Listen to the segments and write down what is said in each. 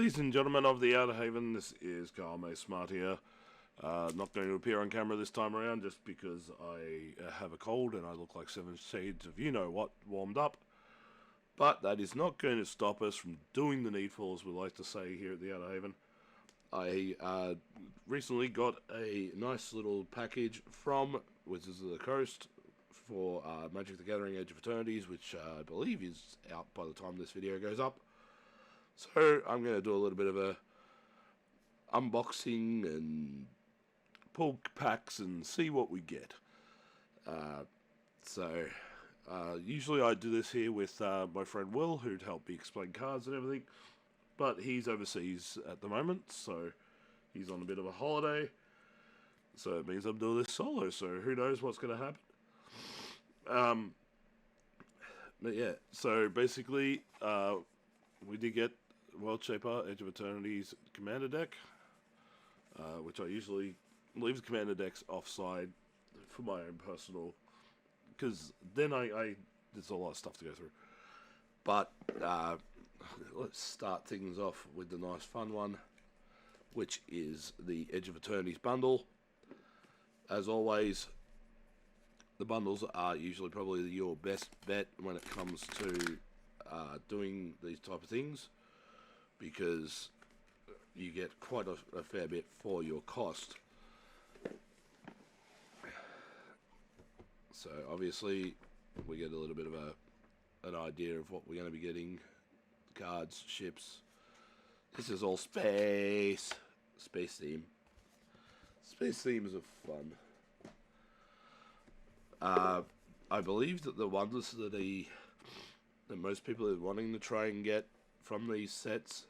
Ladies and gentlemen of the Outerhaven, this is Carl May Smart here. Not going to appear on camera this time around just because I have a cold and I look like 7 shades of you-know-what warmed up. But that is not going to stop us from doing the needful, as we like to say here at the Outerhaven. I recently got a nice little package from Wizards of the Coast for Magic the Gathering Age of Eternities, which I believe is out by the time this video goes up. So I'm going to do a little bit of a unboxing and pull packs and see what we get. Usually I do this here with my friend Will, who'd help me explain cards and everything, but he's overseas at the moment, so he's on a bit of a holiday, so it means I'm doing this solo, so who knows what's going to happen. But yeah, so basically we did get World Shaper Age of Eternities Commander deck, which I usually leave the Commander decks offside for my own personal, because then there's a lot of stuff to go through. But let's start things off with the nice fun one, which is the Age of Eternities bundle. As always, the bundles are usually probably your best bet when it comes to doing these type of things, because you get quite a fair bit for your cost. So obviously we get a little bit of an idea of what we're going to be getting: cards, ships. This is all space theme. Space themes are fun. I believe that the ones that most people are wanting to try and get from these sets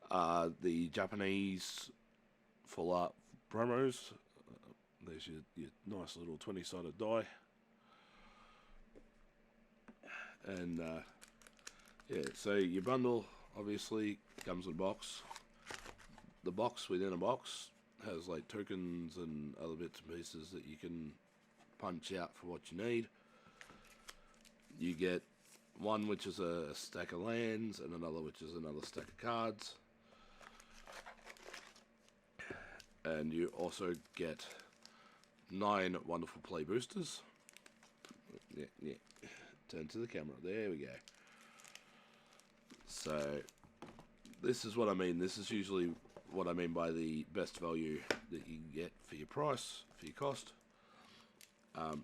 are the Japanese full art promos. There's your nice little 20-sided die. And yeah, so your bundle obviously comes with a box. The box within a box has like tokens and other bits and pieces that you can punch out for what you need. You get one which is a stack of lands and another which is another stack of cards. And you also get 9 wonderful play boosters. Yeah. Turn to the camera. There we go. So this is what I mean. This is usually what I mean by the best value that you can get for your price, for your cost.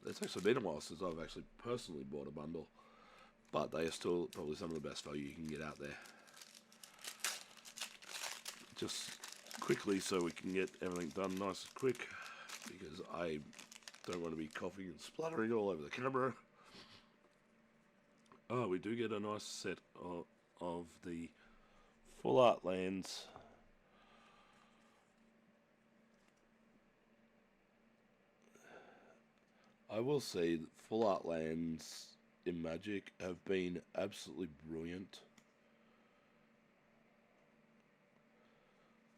It's actually been a while since I've actually personally bought a bundle, but they are still probably some of the best value you can get out there. Just quickly, so we can get everything done nice and quick, because I don't want to be coughing and spluttering all over the camera. Oh, we do get a nice set of the full art lands. I will say that full art lands in Magic have been absolutely brilliant.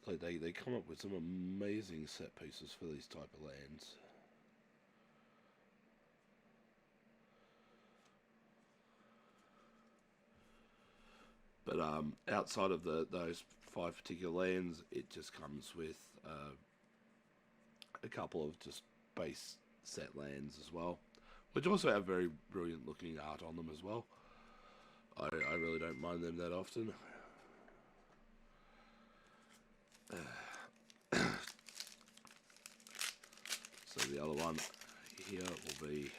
Like they come up with some amazing set pieces for these type of lands. But outside of those 5 particular lands, it just comes with a couple of just base set lands as well, which also have very brilliant looking art on them as well. I really don't mind them that often. So the other one here will be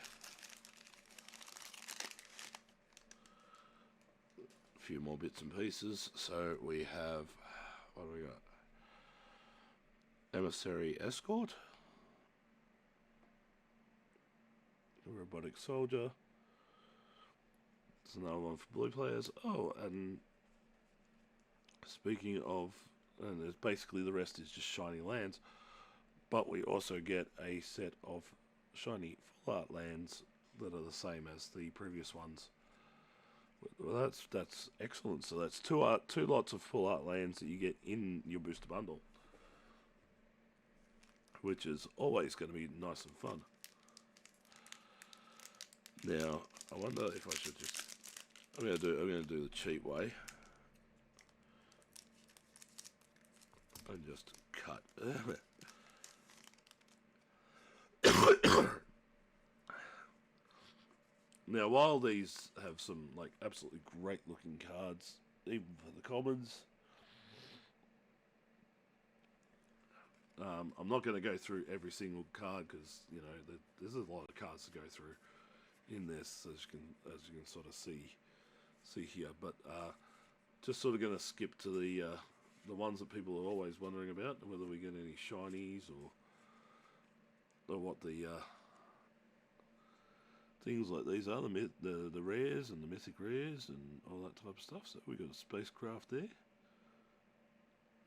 a few more bits and pieces. So we have, what do we got? Emissary Escort, a robotic soldier. There's another one for blue players. Oh, and speaking of, and there's basically the rest is just shiny lands, but we also get a set of shiny full art lands that are the same as the previous ones. Well, that's excellent. So that's two lots of full art lands that you get in your booster bundle, which is always going to be nice and fun. Now, I wonder if I should just, I'm going to do the cheap way. and just cut. Now, while these have some like absolutely great looking cards, even for the commons, I'm not going to go through every single card because there's a lot of cards to go through in this, as you can sort of see here. But just sort of going to skip to the ones that people are always wondering about, whether we get any shinies or what the things like these are, the rares and the mythic rares and all that type of stuff. So we got a spacecraft there.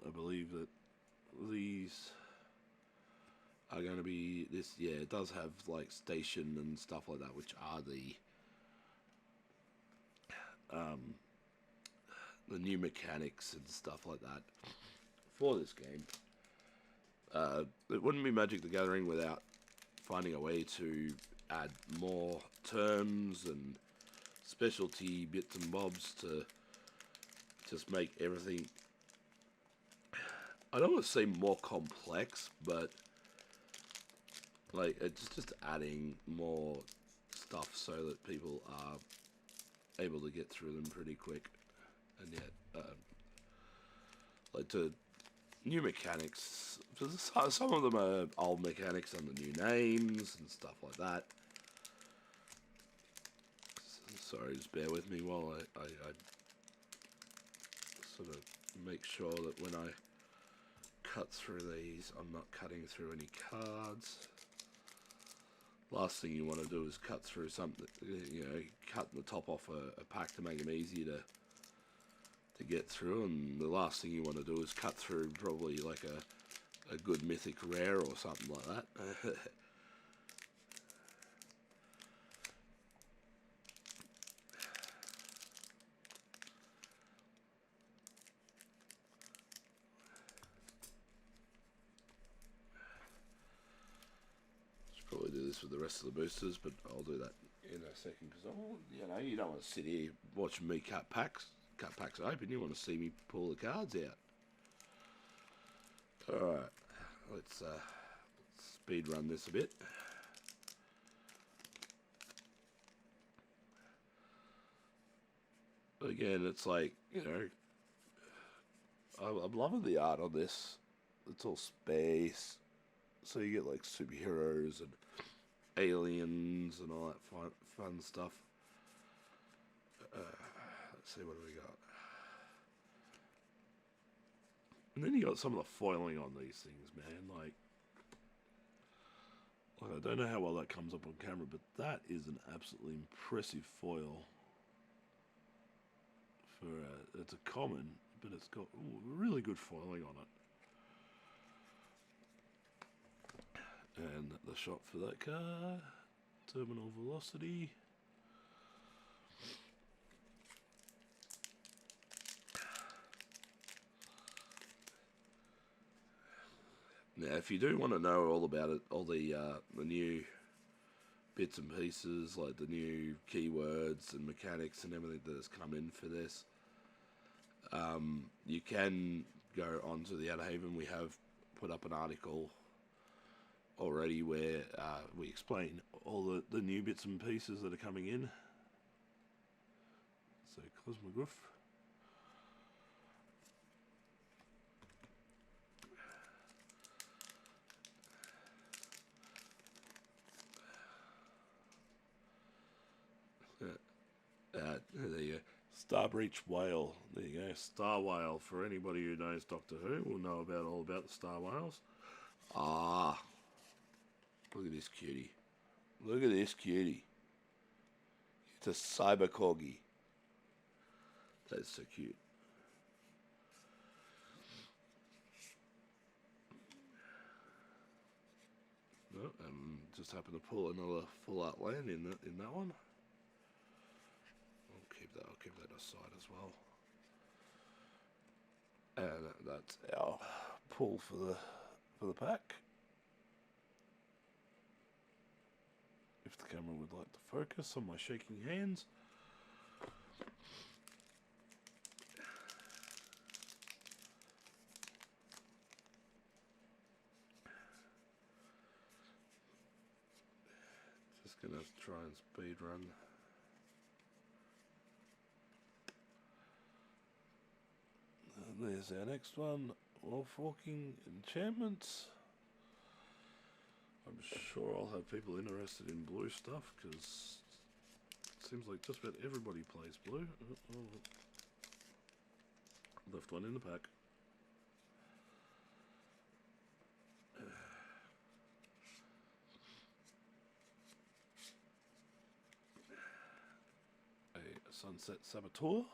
I believe that these are going to be this. Yeah, it does have like station and stuff like that, which are the new mechanics and stuff like that for this game. It wouldn't be Magic the Gathering without finding a way to add more terms and specialty bits and bobs to just make everything, I don't want to say more complex, but like it's just adding more stuff so that people are able to get through them pretty quick. And yet, like to new mechanics, some of them are old mechanics under new names and stuff like that. Sorry, just bear with me while I sort of make sure that when I cut through these, I'm not cutting through any cards. Last thing you want to do is cut through something, cut the top off a pack to make them easy to get through, and the last thing you want to do is cut through probably like a good mythic rare or something like that. Probably do this with the rest of the boosters, but I'll do that in a second because you don't want to sit here watching me cut packs open. You want to see me pull the cards out. All right, let's speed run this a bit. Again, it's like I'm loving the art on this. It's all space. So you get like superheroes and aliens and all that fun stuff. Let's see, what do we got? And then you got some of the foiling on these things, man. Like I don't know how well that comes up on camera, but that is an absolutely impressive foil. For it's a common, but it's got really good foiling on it. And the shot for that car, terminal velocity. Now, if you do want to know all about it, all the new bits and pieces, like the new keywords and mechanics and everything that has come in for this, you can go onto the Outerhaven. We have put up an article already where we explain all the new bits and pieces that are coming in. So Cosmograph. There you go. Starbreach Whale. There you go. Star Whale. For anybody who knows Doctor Who will know all about the Star Whales. Ah. Look at this cutie. Look at this cutie. It's a cyber corgi. That's so cute. No, just happened to pull another full art land in that one. I'll keep that aside as well. And that's our pull for the pack. If the camera would like to focus on my shaking hands. try and speed run. And there's our next one. Wolf walking enchantments. I'm sure I'll have people interested in blue stuff because it seems like just about everybody plays blue. Left one in the pack. A Sunset Saboteur.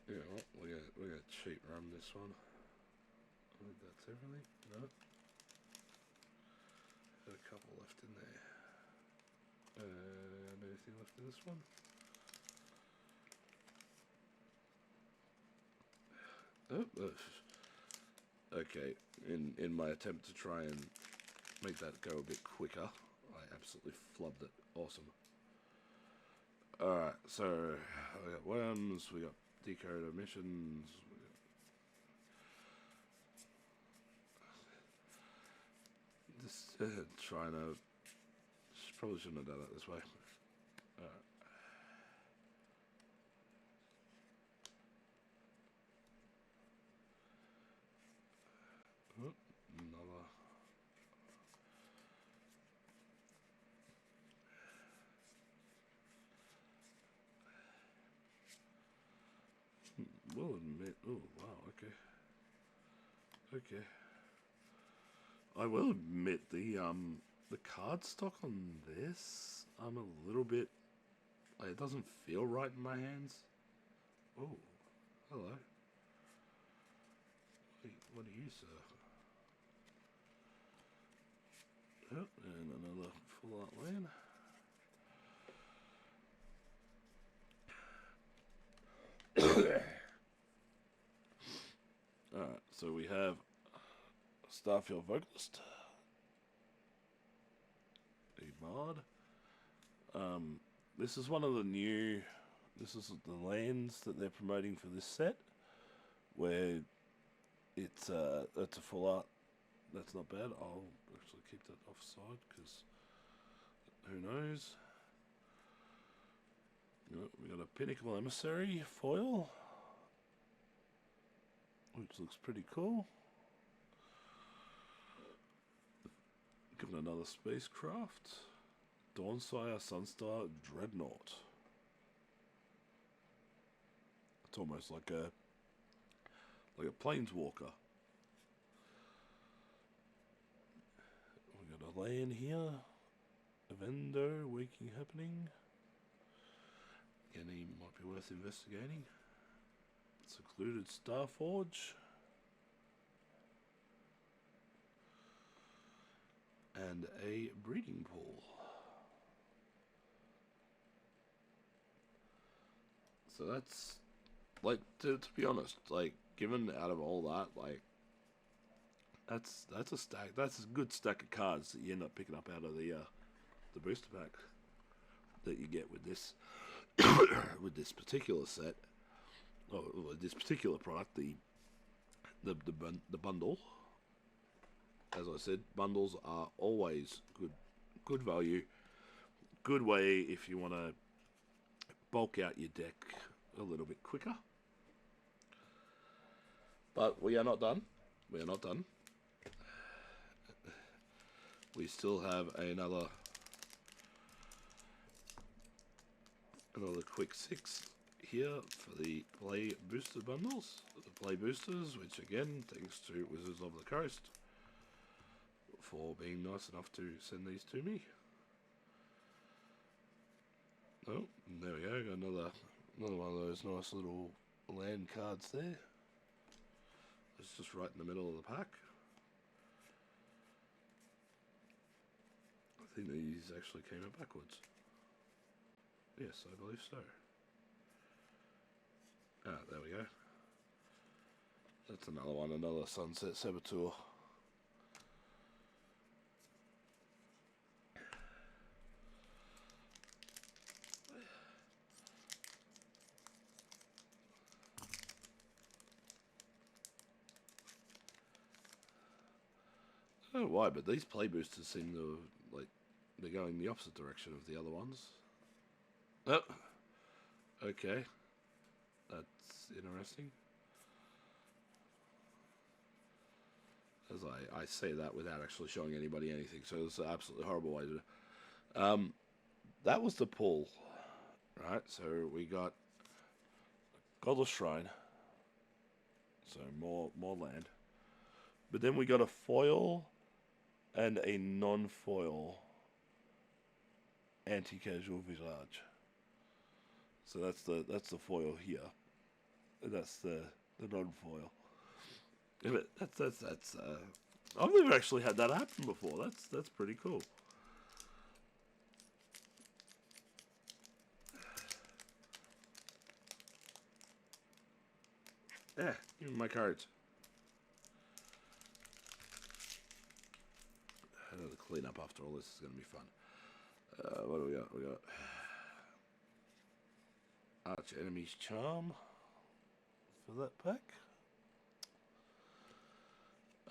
Yeah, well, we're gonna cheat run this one. I think that's everything. No. Got a couple left in there. Anything left in this one? Oh, okay. In my attempt to try and make that go a bit quicker, I absolutely flubbed it. Awesome. Alright, so we got worms, we got decoder missions. Just trying to. Probably shouldn't have done it this way. Another. Will admit. Oh wow. Okay. Okay. I will admit the card stock on this, I'm a little bit. Like, it doesn't feel right in my hands. Oh, hello. What are you, sir? Yep, and another full art land. Alright, so we have Starfield Vocalist, a Bard. This is one of the new. This is the lands that they're promoting for this set, where it's a full art. That's not bad. I'll actually keep that offside because who knows. We got a Pinnacle Emissary foil, which looks pretty cool. Given another spacecraft, Dawnsire Sunstar Dreadnought. It's almost like a planeswalker. We got a land here, Avendo, Waking Happening. Again, he might be worth investigating. Secluded Starforge. And a breeding pool. So that's, like, to be honest, like, given out of all that, like, that's a stack. That's a good stack of cards that you end up picking up out of the booster pack that you get with this with this particular set, or this particular product, the bundle. As I said, bundles are always good value, good way if you want to bulk out your deck a little bit quicker. But we are not done. We are not done. We still have another quick 6 here for the play booster bundles. The play boosters, which again, thanks to Wizards of the Coast for being nice enough to send these to me. Oh, there we go. Got another one of those nice little land cards there. It's just right in the middle of the pack. I think these actually came out backwards. Yes, I believe so. Ah, there we go. That's another one, another Sunset Saboteur. I don't know why, but these play boosters seem to, like, they're going the opposite direction of the other ones. Oh, okay. That's interesting. As I say that without actually showing anybody anything, so it's an absolutely horrible way to do it. That was the pull, right? So we got Godless Shrine, so more land. But then we got a foil and a non-foil anti-casual visage. So that's the foil here. And that's the non-foil. Yeah, but that's I've never actually had that happen before. That's pretty cool. Yeah, give me my cards. Another clean up after all this is going to be fun. What do we got? We got Arch Enemy's Charm for that pack.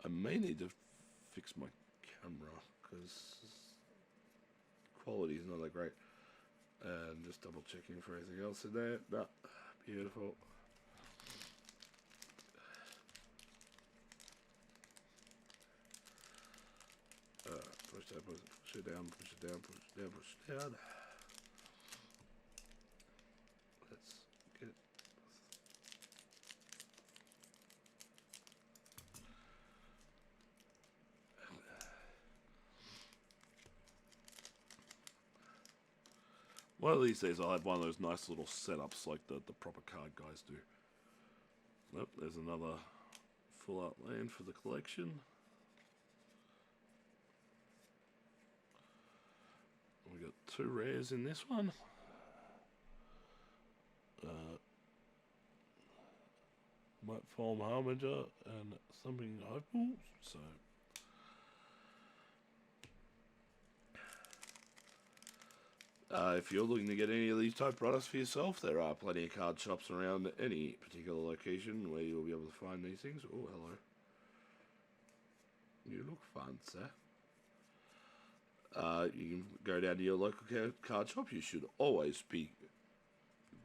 I may need to fix my camera because quality is not that great. And just double checking for anything else in there. No, beautiful. Push that, push it down, push it down, push it down, push it down. Let's get it. One of these days I'll have one of those nice little setups like the proper card guys do. Nope, there's another full out land for the collection. We got 2 rares in this one. Might Form Harbinger and something Hopeful. So if you're looking to get any of these type products for yourself, there are plenty of card shops around any particular location where you'll be able to find these things. Oh, hello. You look fun, sir. You can go down to your local card shop. You should always be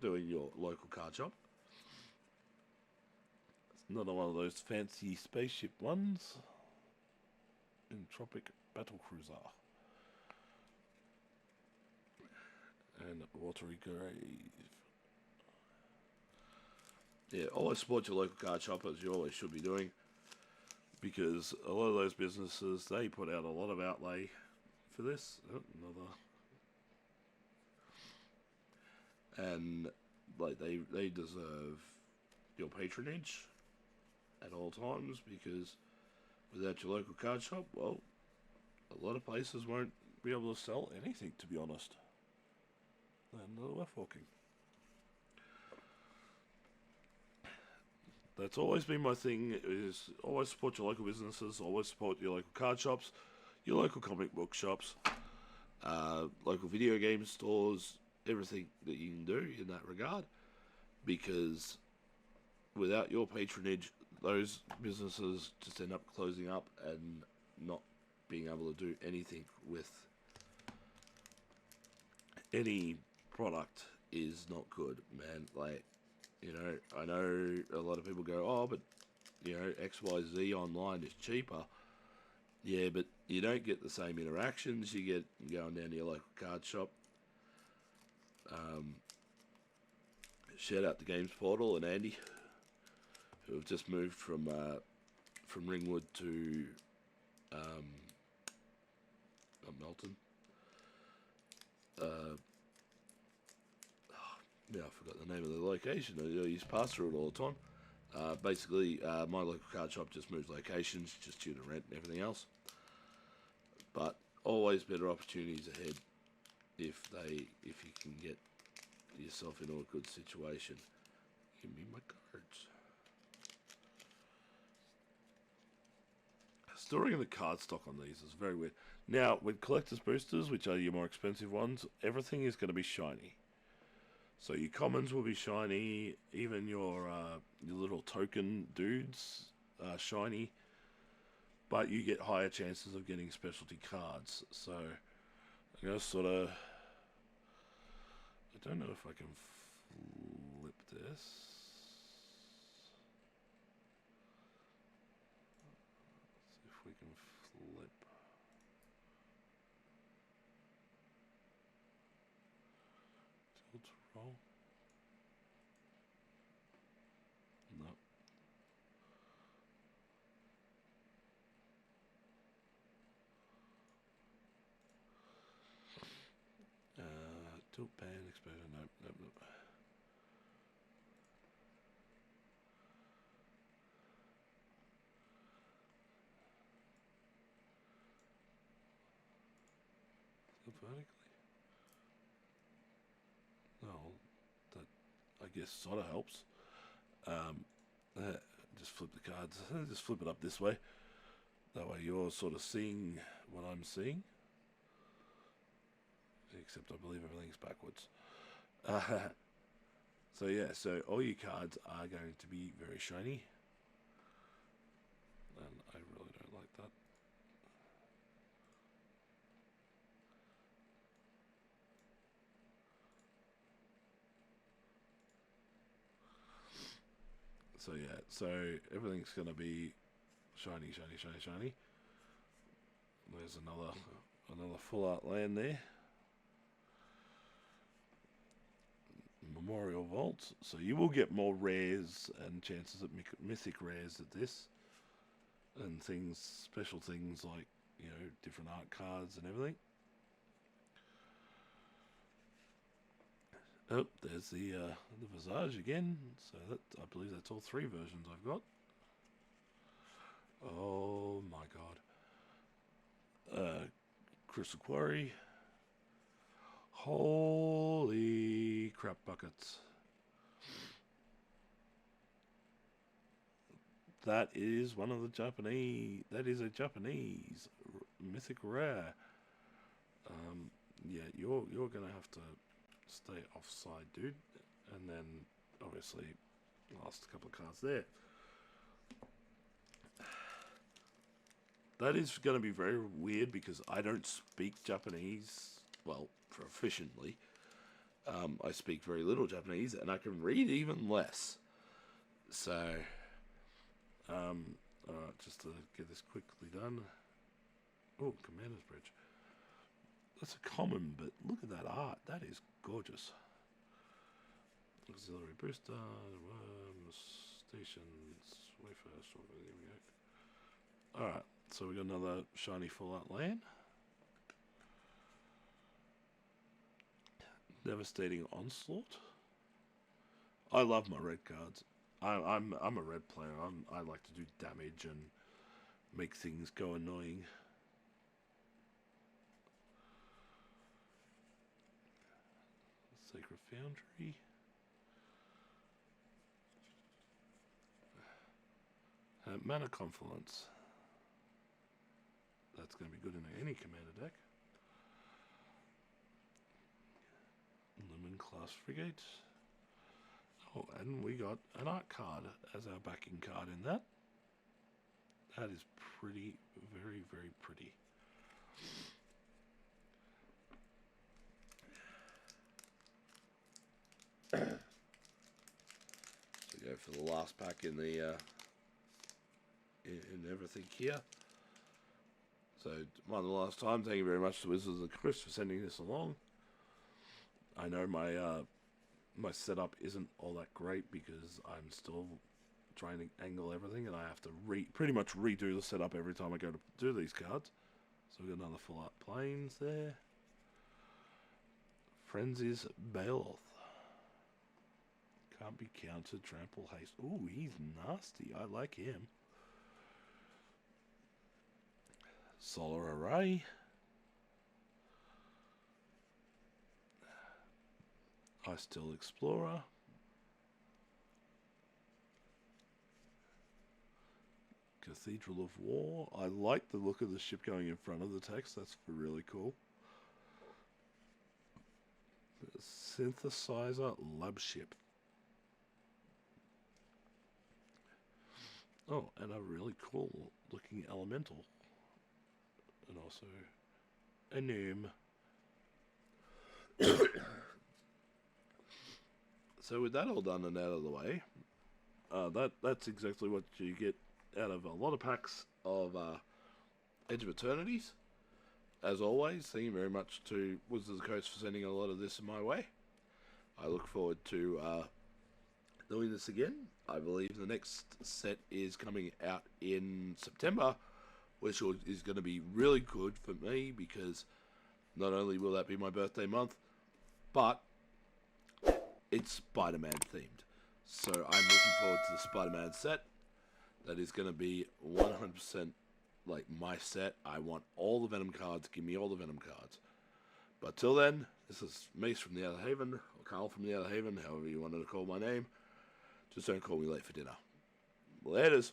doing your local card shop. It's another one of those fancy spaceship ones. Entropic Battlecruiser. And Watery Grave. Yeah, always support your local card shop, as you always should be doing. Because a lot of those businesses, they put out a lot of outlay for this. Oh, another. And like they deserve your patronage at all times, because without your local card shop, well, a lot of places won't be able to sell anything, to be honest. And they're worth walking. That's always been my thing, is always support your local businesses, always support your local card shops, your local comic book shops, local video game stores, everything that you can do in that regard. Because without your patronage, those businesses just end up closing up and not being able to do anything with any product is not good, man. Like, you know, I know a lot of people go, oh, but, you know, XYZ online is cheaper. Yeah, but you don't get the same interactions you get going down to your local card shop. Shout out to Games Portal and Andy, who have just moved from Ringwood to Melton. Yeah, I forgot the name of the location. I used to pass through it all the time. Basically, my local card shop just moved locations just due to rent and everything else. But always better opportunities ahead if you can get yourself into a good situation. Give me my cards. Storing the card stock on these is very weird. Now, with collector's boosters, which are your more expensive ones, everything is going to be shiny. So your commons will be shiny, even your little token dudes are shiny. but you get higher chances of getting specialty cards. So I'm going to sort of... I don't know if I can flip this. Let's see if we can flip. Tilt roll. No. Tilt pan exposure. Nope, nope, nope. Vertically? No, that I guess sort of helps. Just flip the cards. Just flip it up this way. That way you're sort of seeing what I'm seeing. Except I believe everything's backwards. So yeah, so all your cards are going to be very shiny. And I really don't like that. So yeah, so everything's going to be shiny, shiny, shiny, shiny. There's another full art land there. Memorial Vault. So you will get more rares and chances at mythic rares at this. And things, special things like, you know, different art cards and everything. Oh, there's the Visage again. So that, I believe that's all 3 versions I've got. Oh my god. Crystal Quarry. Holy crap buckets. That is one of the Japanese. That is a Japanese mythic rare. Yeah, you're gonna have to stay offside, dude. And then obviously last couple of cards there. That is going to be very weird because I don't speak Japanese, well, proficiently. I speak very little Japanese and I can read even less. So, alright, just to get this quickly done. Oh, Commander's Bridge. That's a common, but look at that art. That is gorgeous. Auxiliary booster, stations, way first. There we go. Alright, so we got another shiny full art land. Devastating Onslaught. I love my red cards. I'm a red player. I like to do damage and make things go annoying. Sacred Foundry. Mana Confluence. That's going to be good in any commander deck. Lumen Class Frigate. Oh, and we got an art card as our backing card in that. That is pretty, very, very pretty. So go for the last pack in the in everything here. So one of the last time, thank you very much to Wizards of Chris for sending this along. I know my my setup isn't all that great because I'm still trying to angle everything and I have to pretty much redo the setup every time I go to do these cards. So we've got another full art planes there. Frenzy's Baloth. Can't be countered, trample haste. Ooh, he's nasty. I like him. Solar Array. Ice Still Explorer. Cathedral of War. I like the look of the ship going in front of the text. That's really cool. Synthesizer Lab Ship. Oh, and a really cool looking elemental. And also a gnome. So with that all done and out of the way, that's exactly what you get out of a lot of packs of Edge of Eternities. As always, thank you very much to Wizards of the Coast for sending a lot of this my way. I look forward to doing this again. I believe the next set is coming out in September, which is going to be really good for me because not only will that be my birthday month, but it's Spider-Man themed. So I'm looking forward to the Spider-Man set. That is going to be 100% like my set. I want all the Venom cards. Give me all the Venom cards. But till then, this is Mace from the Outerhaven, or Carl from the Outerhaven, however you wanted to call my name. Just don't call me late for dinner. Laters.